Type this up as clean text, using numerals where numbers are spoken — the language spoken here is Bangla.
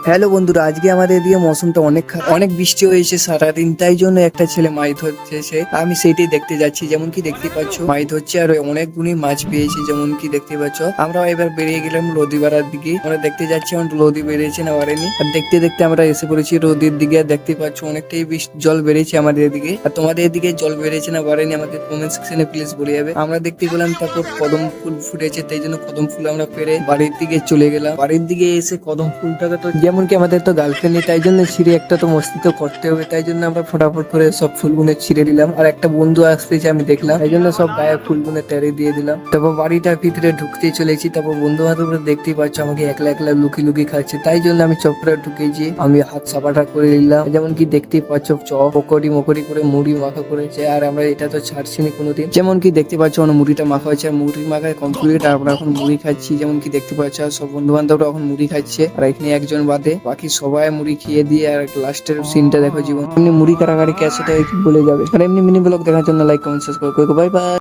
হ্যালো বন্ধুরা, আজকে আমাদের এদিকে মৌসুমটা অনেক বৃষ্টি হয়েছে সারাদিন, তাই জন্য একটা ছেলে মাছ ধরতেছে। আমি সেইটাই দেখতে যাচ্ছি। যেমন কি দেখতে পাচ্ছ মাছ ধরছে আর অনেকগুলি মাছ পেয়েছি। যেমন কি দেখতে পাচ্ছ আমরা এবার বেরিয়ে গেলাম নদী পাড়ার দিকে। আমরা দেখতে যাচ্ছি এখন নদী বেড়েছে না বাড়েনি। আর দেখতে দেখতে আমরা এসে পড়েছি নদীর দিকে। আর দেখতে পাচ্ছ অনেকটাই জল বেড়েছে আমাদের এদিকে। আর তোমাদের এদিকে জল বেড়েছে না বাড়েনি আমাদের কমেন্ট সেকশনে প্লিজ বলে যাবে। আমরা দেখতে পেলাম তারপর কদম ফুল ফুটেছে, তাই জন্য কদম ফুল আমরা পেরে বাড়ির দিকে চলে গেলাম। বাড়ির দিকে এসে কদম ফুলটাকে তো যেমন কি আমাদের তো গার্লফ্রেন্ড নেই, তাই জন্য ছিঁড়ে একটা তো মস্তি তো করতে হবে, তাই জন্য আমরা ফটাফট করে সব ফুলগুলো ছিঁড়ে দিলাম। আর একটা বন্ধু আসতেছে আমি দেখলাম, তাই জন্য সব গায়ে ফুলগুলো টেরে দিয়ে দিলাম। তারপর বাড়িটার ভিতরে ঢুকতে চলেছি। তারপর বন্ধু বান্ধবরা দেখতেই পাচ্ছ আমাকে একলা একলা লুকি লুকি খাচ্ছে, তাই জন্য আমি চপটা ঢুকেছি। আমি হাত সাপাটা করে নিলাম। যেমন কি দেখতেই পাচ্ছ চপ পকড়ি মকড়ি করে মুড়ি মাখা করেছে, আর আমরা এটা তো ছাড়ছিনি কোনোদিন। যেমন কি দেখতে পাচ্ছ আমার মুড়িটা মাখা হয়েছে, আর মুড়ি মাখায় কমপ্লিট। আমরা এখন মুড়ি খাচ্ছি। যেমন কি দেখতে পাচ্ছ সব বন্ধু বান্ধবরা এখন মুড়ি খাচ্ছে, আর এখানে একজন বাদে বাকি সবাই মুড়ি খেয়ে দিয়ে। আর লাস্টের সিনটা দেখো জীবন এমনি মুড়ি কারাগারি কে সেটা বলে যাবে। আর এমনি মিনি ব্লগ দেখার জন্য লাইক কমেন্ট সাবস্ক্রাইব করো। Bye bye.